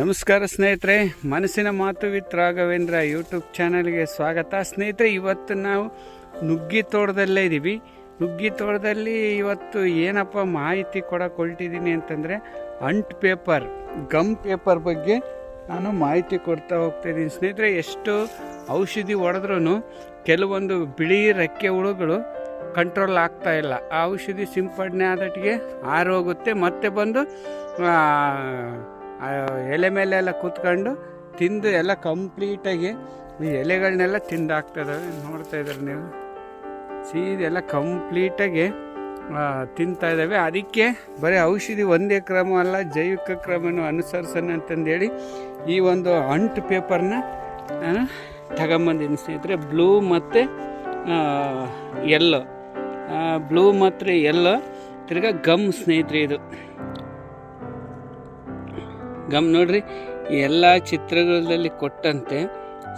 ನಮಸ್ಕಾರ ಸ್ನೇಹಿತರೆ, ಮನಸ್ಸಿನ ಮಾತು ವಿತ್ ರಾಘವೇಂದ್ರ ಯೂಟ್ಯೂಬ್ ಚಾನಲ್ಗೆ ಸ್ವಾಗತ. ಸ್ನೇಹಿತರೆ, ಇವತ್ತು ನಾವು ನುಗ್ಗಿ ತೋಟದಲ್ಲೇ ಇದ್ದೀವಿ. ನುಗ್ಗಿ ತೋಟದಲ್ಲಿ ಇವತ್ತು ಏನಪ್ಪ ಮಾಹಿತಿ ಕೊಡಕ್ಕೆ ಹೊರಟಿದ್ದೀನಿ ಅಂತಂದರೆ, ಅಂಟ್ ಪೇಪರ್, ಗಮ್ ಪೇಪರ್ ಬಗ್ಗೆ ನಾನು ಮಾಹಿತಿ ಕೊಡ್ತಾ ಹೋಗ್ತಾಯಿದ್ದೀನಿ. ಸ್ನೇಹಿತರೆ, ಎಷ್ಟು ಔಷಧಿ ಹೊಡೆದ್ರೂ ಕೆಲವೊಂದು ಬಿಳಿ ರೆಕ್ಕೆ ಹುಳುಗಳು ಕಂಟ್ರೋಲ್ ಆಗ್ತಾ ಇಲ್ಲ. ಆ ಔಷಧಿ ಸಿಂಪಡಣೆ ಆದಟ್ಟಿಗೆ ಆರೋಗುತ್ತೆ, ಮತ್ತೆ ಬಂದು ಎಲೆ ಮೇಲೆ ಎಲ್ಲ ಕೂತ್ಕೊಂಡು ತಿಂದು ಎಲ್ಲ ಕಂಪ್ಲೀಟಾಗಿ ಈ ಎಲೆಗಳನ್ನೆಲ್ಲ ತಿಂದಾಗ್ತದವೆ. ನೋಡ್ತಾ ಇದ್ದಾರೆ ನೀವು, ಸೀದೆಲ್ಲ ಕಂಪ್ಲೀಟಾಗಿ ತಿಂತಾ ಇದ್ದಾವೆ. ಅದಕ್ಕೆ ಬರೀ ಔಷಧಿ ಒಂದೇ ಕ್ರಮ ಅಲ್ಲ, ಜೈವಿಕ ಕ್ರಮವನ್ನು ಅನುಸರಿಸೋಣ ಅಂತಂದೇಳಿ ಈ ಒಂದು ಅಂಟು ಪೇಪರ್ನ ನಾನು ತಗೊಂಬಂದಿದ್ದೀನಿ ಸ್ನೇಹಿತರೆ. ಬ್ಲೂ ಮತ್ತು ಯೆಲ್ಲೋ, ಬ್ಲೂ ಮತ್ತು ಯೆಲ್ಲೋ, ತಿರ್ಗಾ ಗಮ್ ಸ್ನೇಹಿತರೆ. ಇದು ಗಮ್ ನೋಡ್ರಿ, ಎಲ್ಲ ಚಿತ್ರಗಳಲ್ಲಿ ಕೊಟ್ಟಂತೆ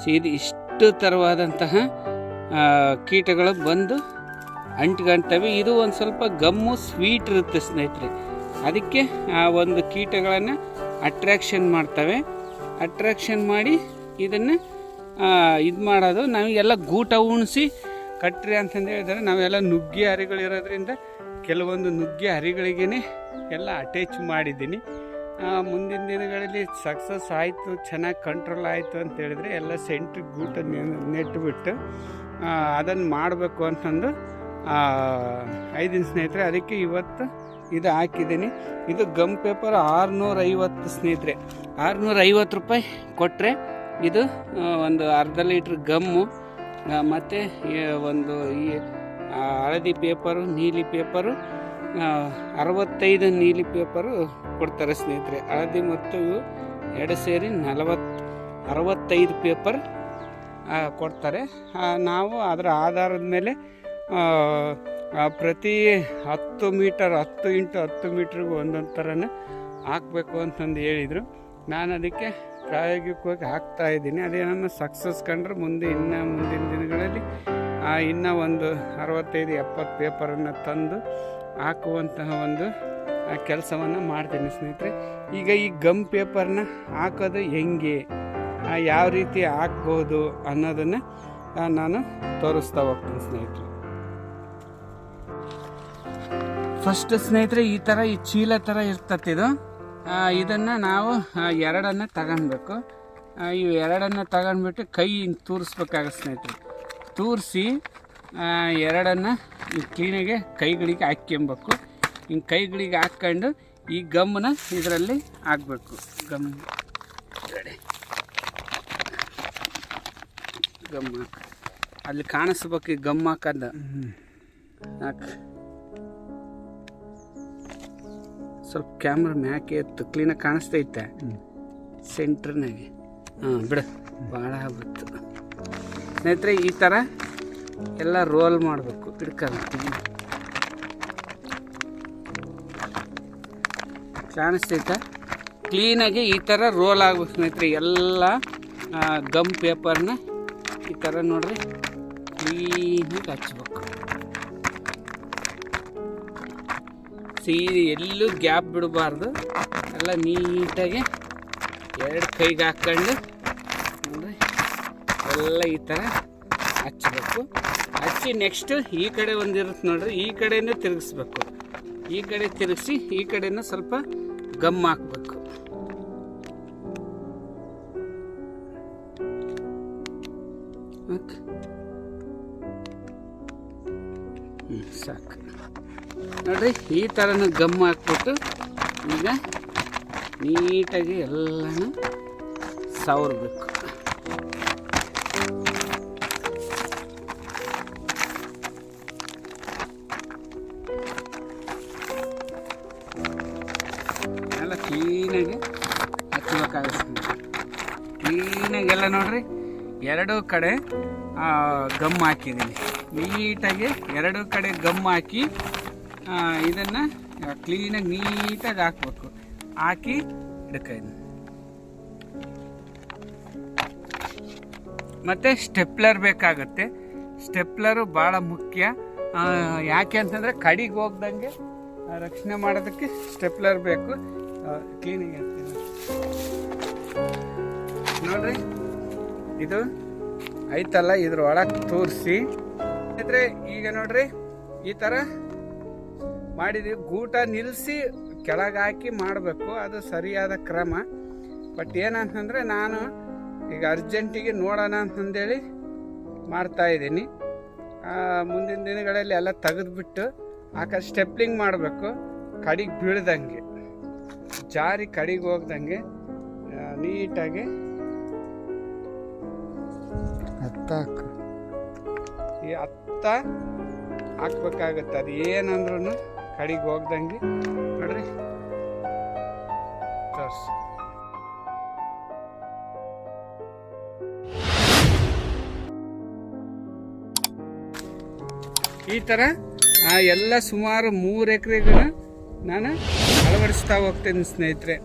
ಸೀದಿ ಇಷ್ಟು ಥರವಾದಂತಹ ಕೀಟಗಳು ಬಂದು ಅಂಟ್ಕೊಳ್ತವೆ. ಇದು ಒಂದು ಸ್ವಲ್ಪ ಗಮ್ಮು ಸ್ವೀಟ್ ಇರುತ್ತೆ ಸ್ನೇಹಿತರೆ, ಅದಕ್ಕೆ ಆ ಒಂದು ಕೀಟಗಳನ್ನು ಅಟ್ರಾಕ್ಷನ್ ಮಾಡ್ತವೆ. ಅಟ್ರಾಕ್ಷನ್ ಮಾಡಿ ಇದನ್ನು ಇದು ಮಾಡೋದು. ನಾವೆಲ್ಲ ಗೂಟ ಉಣಿಸಿ ಕಟ್ರಿ ಅಂತಂದು ಹೇಳಿದರೆ, ನಾವೆಲ್ಲ ನುಗ್ಗೆ ಹರಿಗಳಿರೋದ್ರಿಂದ ಕೆಲವೊಂದು ನುಗ್ಗೆ ಹರಿಗಳಿಗೇ ಎಲ್ಲ ಅಟ್ಯಾಚ್ ಮಾಡಿದ್ದೀನಿ. ಮುಂದಿನ ದಿನಗಳಲ್ಲಿ ಸಕ್ಸಸ್ ಆಯಿತು, ಚೆನ್ನಾಗಿ ಕಂಟ್ರೋಲ್ ಆಯಿತು ಅಂತ ಹೇಳಿದ್ರೆ ಎಲ್ಲ ಸೆಂಟ್ರಿಗೆ ಗೂಟ ನೆಟ್ಟುಬಿಟ್ಟು ಅದನ್ನು ಮಾಡಬೇಕು ಅಂತಂದು ಐದಿನ ಸ್ನೇಹಿತರೆ. ಅದಕ್ಕೆ ಇವತ್ತು ಇದು ಹಾಕಿದ್ದೀನಿ. ಇದು ಗಮ್ ಪೇಪರ್ 650 ಸ್ನೇಹಿತರೆ, 650 ರೂಪಾಯಿ ಕೊಟ್ಟರೆ ಇದು ಒಂದು ಅರ್ಧ ಲೀಟ್ರ್ ಗಮ್ಮು ಮತ್ತು ಒಂದು ಈ ಹಳದಿ ಪೇಪರು, ನೀಲಿ ಪೇಪರು, 65 ನೀಲಿ ಪೇಪರು ಕೊಡ್ತಾರೆ ಸ್ನೇಹಿತರೆ. ಹಳದಿ ಮತ್ತು ಇವು ಎರಡು ಸೇರಿ 65 ಪೇಪರ್ ಕೊಡ್ತಾರೆ. ನಾವು ಅದರ ಆಧಾರದ ಮೇಲೆ ಪ್ರತಿ 10 ಮೀಟರ್ 10 × 10 ಮೀಟ್ರಿಗೆ ಒಂದೊಂದು ಥರನ ಹಾಕಬೇಕು ಅಂತಂದು ಹೇಳಿದರು. ನಾನು ಅದಕ್ಕೆ ಪ್ರಾಯೋಗಿಕವಾಗಿ ಹಾಕ್ತಾಯಿದ್ದೀನಿ. ಅದೇನನ್ನು ಸಕ್ಸಸ್ ಕಂಡ್ರೆ ಮುಂದಿನ ದಿನಗಳಲ್ಲಿ ಇನ್ನೂ ಒಂದು 65-70 ಪೇಪರನ್ನು ತಂದು ಹಾಕುವಂತಹ ಒಂದು ಕೆಲಸವನ್ನು ಮಾಡ್ತೀನಿ ಸ್ನೇಹಿತರೆ. ಈಗ ಈ ಗಮ್ ಪೇಪರ್ನ ಹಾಕೋದು ಹೆಂಗೆ, ಯಾವ ರೀತಿ ಹಾಕ್ಬೋದು ಅನ್ನೋದನ್ನು ನಾನು ತೋರಿಸ್ತಾ ಹೋಗ್ತೀನಿ ಸ್ನೇಹಿತರೆ. ಫಸ್ಟ್ ಸ್ನೇಹಿತರೆ, ಈ ಥರ ಈ ಚೀಲ ಥರ ಇರ್ತತ್ತಿದು. ಇದನ್ನು ನಾವು ಎರಡನ್ನು ತಗೊಳ್ಬೇಕು. ಈ ಎರಡನ್ನು ತಗೊಂಡ್ಬಿಟ್ಟು ಕೈ ತೂರಿಸ್ಬೇಕಾಗತ್ತೆ ಸ್ನೇಹಿತರೆ. ತೂರಿಸಿ ಎರಡನ್ನು ಕ್ಲೀನಾಗೆ ಕೈಗಳಿಗೆ ಹಾಕ್ಕೊಬೇಕು. ಹಿಂಗೆ ಕೈಗಳಿಗೆ ಹಾಕ್ಕೊಂಡು ಈ ಗಮ್ಮನ್ನ ಇದರಲ್ಲಿ ಹಾಕಬೇಕು. ಗಮ್ ಅಲ್ಲಿ ಕಾಣಿಸ್ಬೇಕು, ಈ ಗಮ್ ಹಾಕೋದು. ಸ್ವಲ್ಪ ಕ್ಯಾಮ್ರಾ ಮ್ಯಾಕೆ ಎತ್ತು, ಕ್ಲೀನಾಗಿ ಕಾಣಿಸ್ತೈತೆ ಸೆಂಟ್ರ್ನಾಗೆ. ಬಿಡು, ಭಾಳ ಆಗುತ್ತೆ ಸ್ನೇಹಿತರೆ. ಈ ಥರ ಎಲ್ಲ ರೋಲ್ ಮಾಡಬೇಕು. ಹಿಡ್ಕೊಳ್ತೀವಿ, ಕಾಣಿಸ್ತೈತೆ ಕ್ಲೀನಾಗಿ ಈ ಥರ ರೋಲ್ ಆಗ್ಬೇಕು ಸ್ನೇಹಿತರೆ. ಎಲ್ಲ ಗಮ್ ಪೇಪರ್ನ ಈ ಥರ ನೋಡ್ರಿ ಕ್ಲೀನಾಗಿ ಹಚ್ಬೇಕು. ಸೀದಾ ಎಲ್ಲೂ ಗ್ಯಾಪ್ ಬಿಡಬಾರ್ದು. ಎಲ್ಲ ನೀಟಾಗಿ ಎರಡು ಕೈಗೆ ಹಾಕ್ಕೊಂಡು ನೋಡ್ರಿ ಎಲ್ಲ ಈ ಥರ ಹಚ್ಚಬೇಕು. ಹಚ್ಚಿ ನೆಕ್ಸ್ಟ್ ಈ ಕಡೆ ಒಂದಿರುತ್ತೆ ನೋಡ್ರಿ, ಈ ಕಡೆನೂ ತಿರುಗಿಸ್ಬೇಕು. ಈ ಕಡೆ ತಿರುಗಿಸಿ ಈ ಕಡೆನೂ ಸ್ವಲ್ಪ ಗಮ್ ಹಾಕಬೇಕು. ಸಾಕು ನೋಡ್ರಿ, ಈ ಥರನೂ ಗಮ್ ಹಾಕ್ಬಿಟ್ಟು ಈಗ ನೀಟಾಗಿ ಎಲ್ಲನೂ ಸವರ್ಬೇಕು. ಎಲ್ಲ ಕ್ಲೀನಾಗಿ ಹಚ್ಚಬೇಕಾಗುತ್ತೆ. ಕ್ಲೀನಾಗೆಲ್ಲ ನೋಡ್ರಿ, ಎರಡೂ ಕಡೆ ಗಮ್ ಹಾಕಿದ್ದೀನಿ. ನೀಟಾಗಿ ಎರಡೂ ಕಡೆ ಗಮ್ ಹಾಕಿ ಇದನ್ನು ಕ್ಲೀನಾಗಿ ನೀಟಾಗಿ ಹಾಕ್ಬೇಕು. ಹಾಕಿ ಹಿಡ್ಕೊಂಡು ಮತ್ತು ಸ್ಟೆಪ್ಲರ್ ಬೇಕಾಗುತ್ತೆ. ಸ್ಟೆಪ್ಲರು ಭಾಳ ಮುಖ್ಯ. ಯಾಕೆ ಅಂತಂದರೆ ಕಡಿಗೆ ಹೋಗ್ದಂಗೆ ರಕ್ಷಣೆ ಮಾಡೋದಕ್ಕೆ ಸ್ಟೆಪ್ಲರ್ ಬೇಕು. ಕ್ಲೀನಿಂಗ್ ಆಗ್ತೀನಿ. ನೋಡ್ರಿ ಇದು ಐತಲ್ಲ, ಇದ್ರ ಒಳಗೆ ತೋರಿಸಿ ಇದ್ರೆ ಈಗ ನೋಡ್ರಿ ಈ ಥರ ಮಾಡಿದ್ವಿ. ಗೂಟ ನಿಲ್ಲಿಸಿ ಕೆಳಗೆ ಹಾಕಿ ಮಾಡಬೇಕು, ಅದು ಸರಿಯಾದ ಕ್ರಮ. ಬಟ್ ಏನಂತಂದರೆ ನಾನು ಈಗ ಅರ್ಜೆಂಟಿಗೆ ನೋಡೋಣ ಅಂತಂದೇಳಿ ಮಾಡ್ತಾಯಿದ್ದೀನಿ. ಮುಂದಿನ ದಿನಗಳಲ್ಲಿ ಎಲ್ಲ ತೆಗೆದುಬಿಟ್ಟು ಸ್ಟೆಪ್ಲಿಂಗ್ ಮಾಡಬೇಕು, ಕಡಿಗೆ ಬೀಳ್ದಂಗೆ, ಜಾರಿ ಕಡಿಗೆ ಹೋಗ್ದಂಗೆ ನೀಟಾಗಿ ಈ ಹತ್ತ ಹಾಕ್ಬೇಕಾಗತ್ತೆ. ಅದು ಏನಂದ್ರೂ ಕಡಿಗೆ ಹೋಗ್ದಂಗೆ ನೋಡ್ರಿ ತೋರಿಸಿ. ಈ ಥರ ಎಲ್ಲ ಸುಮಾರು 3 ಎಕರೆಗೂ ನಾನು ಅಳವಡಿಸ್ತಾ ಹೋಗ್ತೇನೆ ಸ್ನೇಹಿತರೆ.